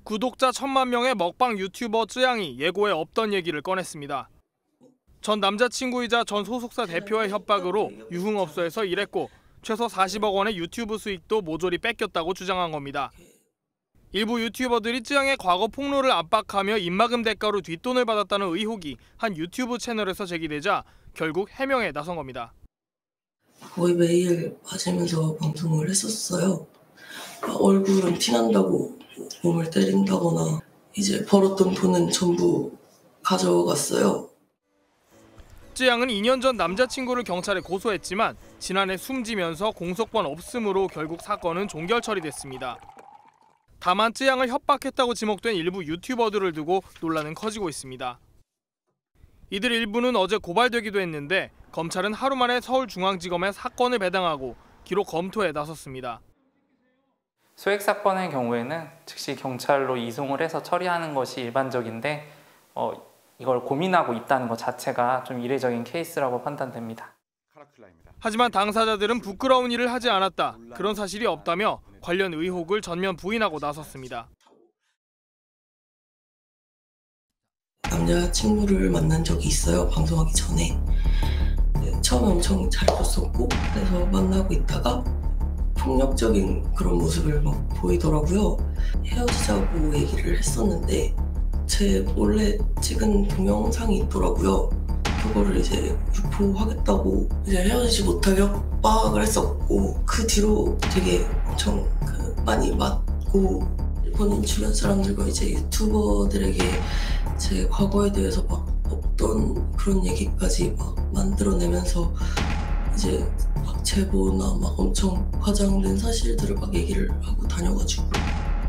구독자 1000만 명의 먹방 유튜버 쯔양이 예고에 없던 얘기를 꺼냈습니다. 전 남자친구이자 전 소속사 대표의 협박으로 유흥업소에서 일했고 최소 40억 원의 유튜브 수익도 모조리 뺏겼다고 주장한 겁니다. 일부 유튜버들이 쯔양의 과거 폭로를 압박하며 입막음 대가로 뒷돈을 받았다는 의혹이 한 유튜브 채널에서 제기되자 결국 해명에 나선 겁니다. 거의 매일 맞으면서 방송을 했었어요. 얼굴은 티난다고 몸을 때린다거나 이제 벌었던 돈은 전부 가져갔어요. 쯔양은 2년 전 남자친구를 경찰에 고소했지만 지난해 숨지면서 공소권 없음으로 결국 사건은 종결 처리됐습니다. 다만 쯔양을 협박했다고 지목된 일부 유튜버들을 두고 논란은 커지고 있습니다. 이들 일부는 어제 고발되기도 했는데 검찰은 하루 만에 서울중앙지검에 사건을 배당하고 기록 검토에 나섰습니다. 소액 사건의 경우에는 즉시 경찰로 이송을 해서 처리하는 것이 일반적인데 이걸 고민하고 있다는 것 자체가 좀 이례적인 케이스라고 판단됩니다. 하지만 당사자들은 부끄러운 일을 하지 않았다, 그런 사실이 없다며 관련 의혹을 전면 부인하고 나섰습니다. 남자친구를 만난 적이 있어요, 방송하기 전에. 처음에 엄청 잘 뒀었고 그래서 만나고 있다가 폭력적인 그런 모습을 막 보이더라고요. 헤어지자고 얘기를 했었는데 제 몰래 찍은 동영상이 있더라고요. 그거를 이제 유포하겠다고 이제 헤어지지 못하게 협박을 했었고 그 뒤로 되게 엄청 많이 맞고 본인 주변 사람들과 이제 유튜버들에게 제 과거에 대해서 막 없던 그런 얘기까지 막 만들어내면서 이제 막 제보나 막 엄청 과장된 사실들을 막 얘기를 하고 다녀가지고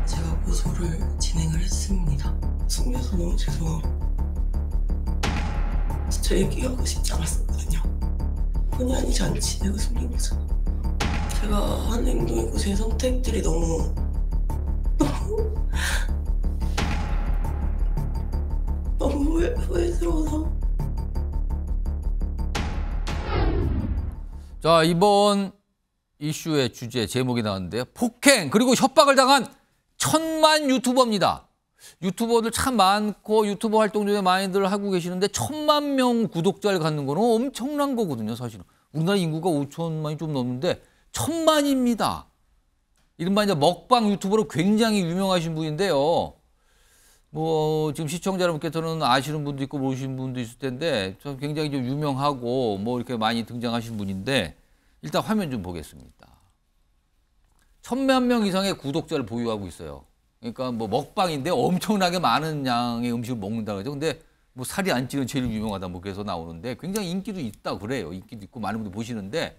제가 고소를 진행을 했습니다. 숨겨서 너무 죄송하고 진짜 얘기하고 싶지 않았었거든요. 본의 아니지 않지 내가 숨긴 거잖아. 제가 한 행동이고 제 선택들이 너무 후회스러워서. 자, 이번 이슈의 주제 제목이 나왔는데요. 폭행 그리고 협박을 당한 1000만 유튜버입니다. 유튜버들 참 많고 유튜버 활동 중에 많이들 하고 계시는데 1000만 명 구독자를 갖는 거는 엄청난 거거든요, 사실은. 우리나라 인구가 5천만이 좀 넘는데 1000만입니다. 이른바 이제 먹방 유튜버로 굉장히 유명하신 분인데요. 뭐 지금 시청자 여러분께서는 아시는 분도 있고 모르시는 분도 있을 텐데 좀 굉장히 좀 유명하고 뭐 이렇게 많이 등장하신 분인데 일단 화면 좀 보겠습니다. 1000만 명 이상의 구독자를 보유하고 있어요. 그러니까 뭐 먹방인데 엄청나게 많은 양의 음식을 먹는다 그러죠. 근데 뭐 살이 안 찌는 제일 유명하다 뭐 그래서 나오는데 굉장히 인기도 있다 그래요. 인기도 있고 많은 분들 보시는데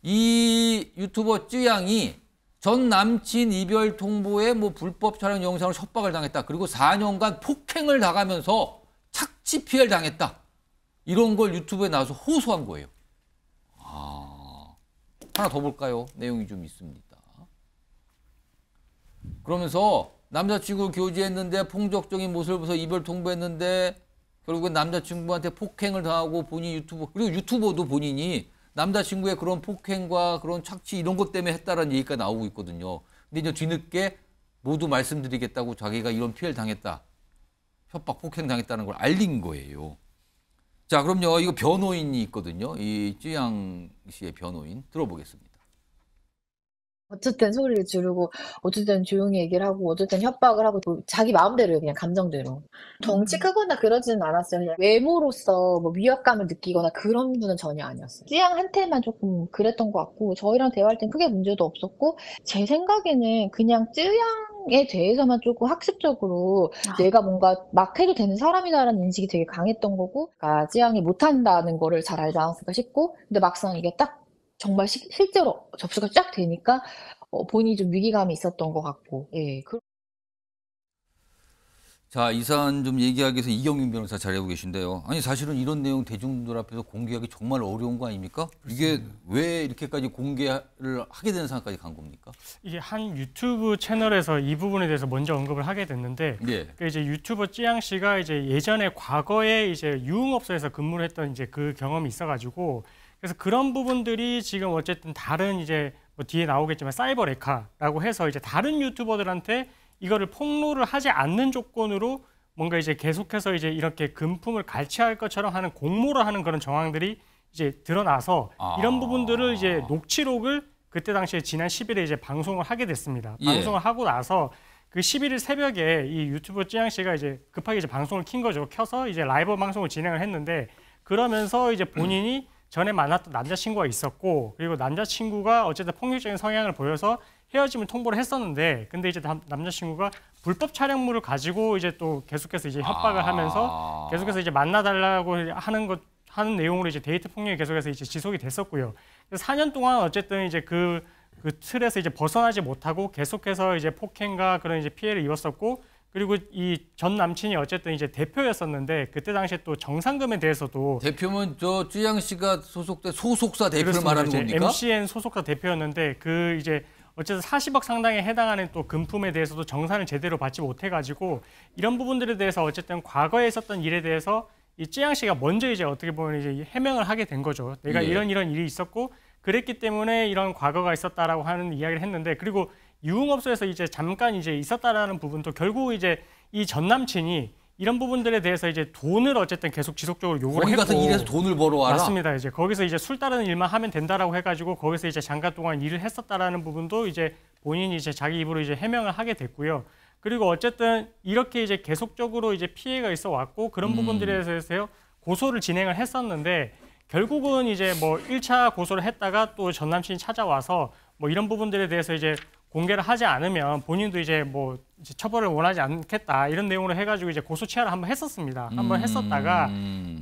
이 유튜버 쯔양이 전 남친 이별 통보에 뭐 불법 촬영 영상으로 협박을 당했다. 그리고 4년간 폭행을 당하면서 착취 피해를 당했다. 이런 걸 유튜브에 나와서 호소한 거예요. 하나 더 볼까요? 내용이 좀 있습니다. 그러면서 남자친구 교제했는데 폭력적인 모습을 보여서 이별 통보했는데 결국엔 남자친구한테 폭행을 당하고 본인 유튜버 그리고 유튜버도 본인이 남자친구의 그런 폭행과 그런 착취 이런 것 때문에 했다라는 얘기가 나오고 있거든요. 근데 이제 뒤늦게 모두 말씀드리겠다고 자기가 이런 피해를 당했다. 협박, 폭행 당했다는 걸 알린 거예요. 자, 그럼요. 이거 변호인이 있거든요. 이 쯔양 씨의 변호인 들어보겠습니다. 어쨌든 소리를 지르고 어쨌든 조용히 얘기를 하고 어쨌든 협박을 하고 자기 마음대로요. 그냥 감정대로. 정직하거나 그러지는 않았어요. 그냥 외모로서 뭐 위압감을 느끼거나 그런 분은 전혀 아니었어요. 쯔양한테만 조금 그랬던 것 같고 저희랑 대화할 땐 크게 문제도 없었고 제 생각에는 그냥 쯔양에 대해서만 조금 학습적으로 내가 뭔가 막 해도 되는 사람이다라는 인식이 되게 강했던 거고 그러니까 쯔양이 못한다는 거를 잘 알지 않았을까 싶고 근데 막상 이게 딱 정말 실제로 접수가 쫙 되니까 본인이 좀 위기감이 있었던 것 같고. 예. 자, 이 사안 좀 얘기하기 위해서 이경윤 변호사 자리하고 계신데요. 아니 사실은 이런 내용 대중들 앞에서 공개하기 정말 어려운 거 아닙니까? 이게 왜 이렇게까지 공개를 하게 되는 상황까지 간 겁니까? 이게 한 유튜브 채널에서 이 부분에 대해서 먼저 언급을 하게 됐는데 그 이제 유튜버 쯔양 씨가 이제 예전에 과거에 이제 유흥업소에서 근무를 했던 이제 그 경험이 있어가지고 그래서 그런 부분들이 지금 어쨌든 다른 이제 뭐 뒤에 나오겠지만 사이버 레카라고 해서 이제 다른 유튜버들한테 이거를 폭로를 하지 않는 조건으로 뭔가 이제 계속해서 이제 이렇게 금품을 갈취할 것처럼 하는 공모를 하는 그런 정황들이 이제 드러나서 이런 부분들을 이제 녹취록을 그때 당시에 지난 10일에 이제 방송을 하게 됐습니다. 방송을 하고 나서 그 11일 새벽에 이 유튜브 찌양 씨가 이제 급하게 이제 방송을 킨 거죠. 켜서 이제 라이브 방송을 진행을 했는데 그러면서 이제 본인이 전에 만났던 남자친구가 있었고 그리고 남자친구가 어쨌든 폭력적인 성향을 보여서 헤어짐을 통보를 했었는데 근데 이제 남자친구가 불법 촬영물을 가지고 이제 또 계속해서 이제 협박을 하면서 계속해서 이제 만나달라고 하는 내용으로 이제 데이트 폭력이 계속해서 이제 지속이 됐었고요. 그래서 4년 동안 어쨌든 이제 그 틀에서 이제 벗어나지 못하고 계속해서 이제 폭행과 그런 이제 피해를 입었었고 그리고 이 전 남친이 어쨌든 이제 대표였었는데 그때 당시에 또 정상금에 대해서도 대표면 저 쯔양 씨가 소속된 소속사 대표를 그렇습니다. 말하는 겁니까? MCN 소속사 대표였는데 그 이제 어쨌든 40억 상당에 해당하는 또 금품에 대해서도 정산을 제대로 받지 못해가지고 이런 부분들에 대해서 어쨌든 과거에 있었던 일에 대해서 이 쯔양 씨가 먼저 이제 어떻게 보면 이제 해명을 하게 된 거죠. 내가 이런 일이 있었고 그랬기 때문에 이런 과거가 있었다라고 하는 이야기를 했는데 그리고 유흥업소에서 이제 잠깐 이제 있었다라는 부분도 결국 이제 이 전 남친이 이런 부분들에 대해서 이제 돈을 어쨌든 계속 지속적으로 요구를 거기 했고 가서 일해서 돈을 벌어와라. 맞습니다. 이제 거기서 이제 술 따르는 일만 하면 된다라고 해가지고 거기서 이제 잠깐 동안 일을 했었다라는 부분도 이제 본인이 이제 자기 입으로 이제 해명을 하게 됐고요. 그리고 어쨌든 이렇게 이제 계속적으로 이제 피해가 있어 왔고 그런 부분들에 대해서 고소를 진행을 했었는데 결국은 이제 뭐 1차 고소를 했다가 또 전 남친이 찾아와서 뭐 이런 부분들에 대해서 이제 공개를 하지 않으면 본인도 이제 뭐 이제 처벌을 원하지 않겠다 이런 내용으로 해가지고 이제 고소 취하를 한번 했었습니다. 한번 했었다가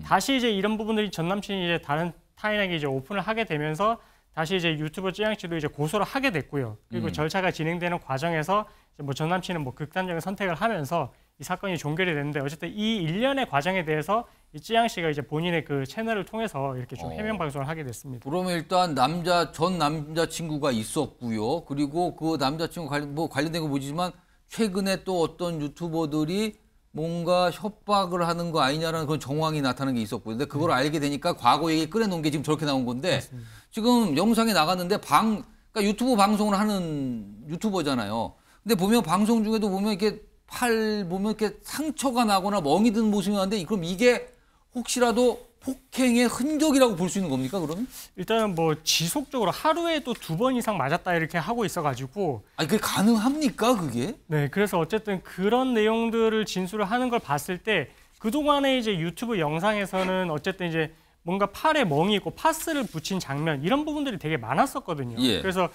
다시 이제 이런 부분들이 전 남친이 이제 다른 타인에게 이제 오픈을 하게 되면서 다시 이제 유튜버 쯔양 씨도 이제 고소를 하게 됐고요. 그리고 절차가 진행되는 과정에서 뭐 전 남친은 뭐 극단적인 선택을 하면서 이 사건이 종결이 됐는데 어쨌든 이 일련의 과정에 대해서 이 쯔양 씨가 이제 본인의 그 채널을 통해서 이렇게 좀 해명 방송을 하게 됐습니다. 그러면 일단 전 남자친구가 있었고요. 그리고 그 남자친구 관련된 거 보지만 최근에 또 어떤 유튜버들이 뭔가 협박을 하는 거 아니냐라는 그런 정황이 나타나는 게 있었고요. 근데 그걸 알게 되니까 과거 얘기 꺼내놓은 게 지금 저렇게 나온 건데 맞습니다. 지금 영상에 나갔는데 그러니까 유튜브 방송을 하는 유튜버잖아요. 근데 보면 방송 중에도 보면 이렇게 보면 이렇게 상처가 나거나 멍이 든 모습이 나는데 그럼 이게 혹시라도 폭행의 흔적이라고 볼 수 있는 겁니까, 그러면? 일단은 뭐 지속적으로 하루에 또 2번 이상 맞았다 이렇게 하고 있어가지고. 아니, 그게 가능합니까, 그게? 네, 그래서 어쨌든 그런 내용들을 진술을 하는 걸 봤을 때 그동안에 이제 유튜브 영상에서는 어쨌든 이제 뭔가 팔에 멍이 있고 파스를 붙인 장면 이런 부분들이 되게 많았었거든요. 예. 그래서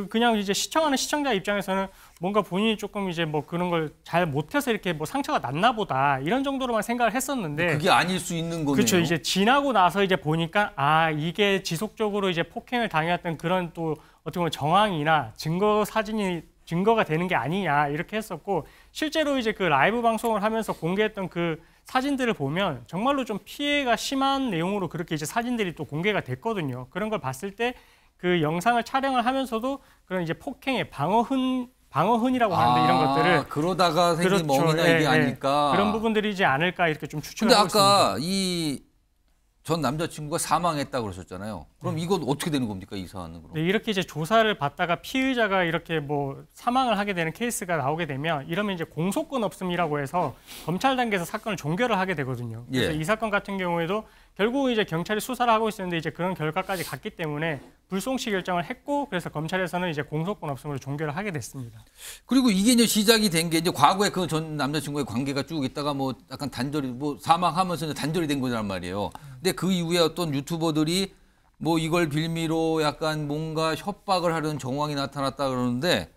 그냥 이제 시청하는 시청자 입장에서는 뭔가 본인이 조금 이제 뭐 그런 걸 잘 못해서 이렇게 뭐 상처가 났나 보다 이런 정도로만 생각을 했었는데 그게 아닐 수 있는 거네요. 그렇죠. 이제 지나고 나서 이제 보니까 이게 지속적으로 이제 폭행을 당했던 그런 또 어떻게 보면 정황이나 증거가 되는 게 아니냐 이렇게 했었고 실제로 이제 그 라이브 방송을 하면서 공개했던 그 사진들을 보면 정말로 좀 피해가 심한 내용으로 그렇게 이제 사진들이 또 공개가 됐거든요. 그런 걸 봤을 때 그 영상을 촬영을 하면서도 그런 이제 폭행의 방어흔이라고 하는데 이런 것들을 그러다가 생긴 그렇죠. 멍이나 이게 아닐까 그런 부분들이지 않을까 이렇게 좀 추측을 근데 하고 아까 있습니다. 이 전 남자친구가 사망했다고 그러셨잖아요. 그럼 이건 어떻게 되는 겁니까, 이 사안은? 그럼? 네, 이렇게 이제 조사를 받다가 피의자가 이렇게 뭐 사망을 하게 되는 케이스가 나오게 되면 이러면 이제 공소권 없음이라고 해서 검찰 단계에서 사건을 종결을 하게 되거든요. 그래서 이 사건 같은 경우에도 결국 이제 경찰이 수사를 하고 있었는데 이제 그런 결과까지 갔기 때문에 불송치 결정을 했고 그래서 검찰에서는 이제 공소권 없음으로 종결을 하게 됐습니다. 그리고 이게 이제 시작이 된 게 이제 과거에 그 전 남자친구의 관계가 쭉 있다가 뭐 약간 단절이 뭐 사망하면서 이제 단절이 된 거란 말이에요. 근데 그 이후에 어떤 유튜버들이 뭐 이걸 빌미로 약간 뭔가 협박을 하려는 정황이 나타났다 그러는데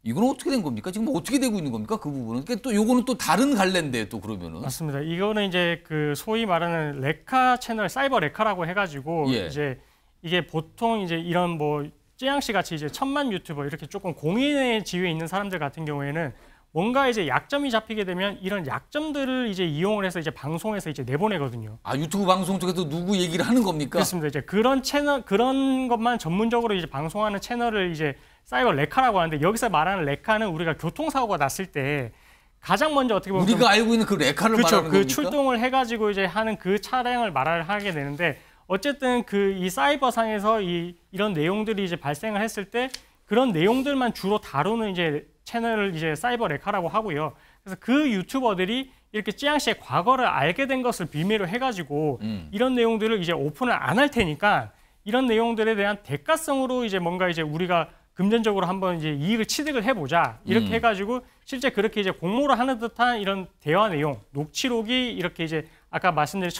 이건 어떻게 된 겁니까? 지금 어떻게 되고 있는 겁니까? 그 부분은. 그러니까 또 요거는 또 다른 갈래인데 또 그러면은. 맞습니다. 이거는 이제 그 소위 말하는 레카 채널, 사이버 레카라고 해가지고 이제 이게 보통 이제 이런 뭐 쯔양 씨 같이 이제 1000만 유튜버 이렇게 조금 공인의 지위에 있는 사람들 같은 경우에는 뭔가 이제 약점이 잡히게 되면 이런 약점들을 이제 이용을 해서 이제 방송에서 이제 내보내거든요. 유튜브 방송 쪽에서 누구 얘기를 하는 겁니까? 그렇습니다. 이제 그런 채널, 그런 것만 전문적으로 이제 방송하는 채널을 이제 사이버 레카라고 하는데 여기서 말하는 레카는 우리가 교통사고가 났을 때 가장 먼저 어떻게 보면 우리가 알고 있는 그 레카를 그렇죠. 말하는 겁니까? 출동을 해가지고 이제 하는 그 차량을 말을 하게 되는데 어쨌든 이 사이버상에서 이런 내용들이 이제 발생을 했을 때 그런 내용들만 주로 다루는 이제 채널을 이제 사이버 레카라고 하고요. 그래서 그 유튜버들이 이렇게 찌양 씨의 과거를 알게 된 것을 빌미로 해가지고 이런 내용들을 이제 오픈을 안 할 테니까 이런 내용들에 대한 대가성으로 이제 뭔가 이제 우리가 금전적으로 한번 이제 이익을 취득을 해보자 이렇게 해가지고 실제 그렇게 이제 공모를 하는 듯한 이런 대화 내용, 녹취록이 이렇게 이제 아까 말씀드린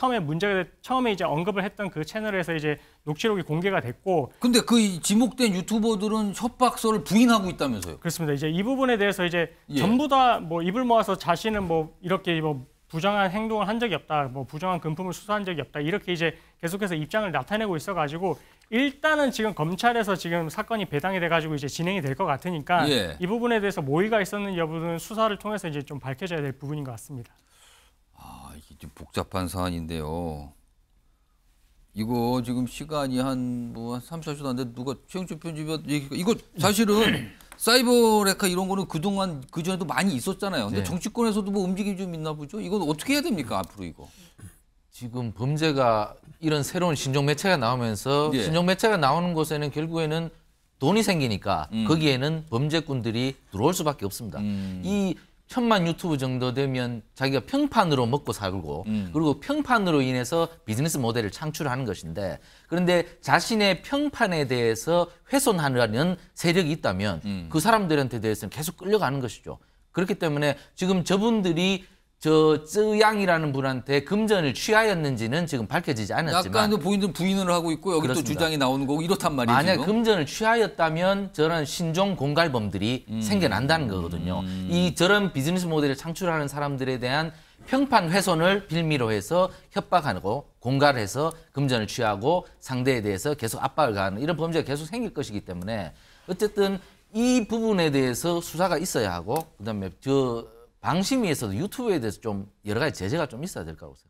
처음에 이제 언급을 했던 그 채널에서 이제 녹취록이 공개가 됐고. 근데 그 지목된 유튜버들은 협박서를 부인하고 있다면서요? 그렇습니다. 이제 이 부분에 대해서 이제 전부 다 뭐 입을 모아서 자신은 뭐 이렇게 뭐 부정한 행동을 한 적이 없다, 뭐 부정한 금품을 수수한 적이 없다 이렇게 이제 계속해서 입장을 나타내고 있어가지고 일단은 지금 검찰에서 지금 사건이 배당이 돼가지고 이제 진행이 될 것 같으니까 이 부분에 대해서 모의가 있었는지 여부는 수사를 통해서 이제 좀 밝혀져야 될 부분인 것 같습니다. 아, 이게 좀 복잡한 사안인데요. 이거 지금 시간이 한 3, 4초도 안 됐는데 누가 최영주 편집위원 이거 사실은 사이버 레카 이런 거는 그동안 그전에도 많이 있었잖아요. 근데 정치권에서도 뭐 움직임이 좀 있나 보죠. 이건 어떻게 해야 됩니까, 앞으로 이거? 지금 범죄가 이런 새로운 신종 매체가 나오면서 신종 매체가 나오는 곳에는 결국에는 돈이 생기니까 거기에는 범죄꾼들이 들어올 수밖에 없습니다. 이 1000만 유튜브 정도 되면 자기가 평판으로 먹고 살고 그리고 평판으로 인해서 비즈니스 모델을 창출하는 것인데 그런데 자신의 평판에 대해서 훼손하는 세력이 있다면 그 사람들한테 대해서는 계속 끌려가는 것이죠. 그렇기 때문에 지금 저분들이 쯔양이라는 분한테 금전을 취하였는지는 지금 밝혀지지 않았지만 약간 본인들 부인을 하고 있고 여기 또 주장이 나오는 거고 이렇단 말이에요. 만약 지금. 금전을 취하였다면 저런 신종 공갈범들이 생겨난다는 거거든요. 이 저런 비즈니스 모델을 창출하는 사람들에 대한 평판 훼손을 빌미로 해서 협박하고 공갈해서 금전을 취하고 상대에 대해서 계속 압박을 가하는 이런 범죄가 계속 생길 것이기 때문에 어쨌든 이 부분에 대해서 수사가 있어야 하고 그다음에 방심위에서도 유튜브에 대해서 좀 여러 가지 제재가 좀 있어야 될 거라고 생각합니다.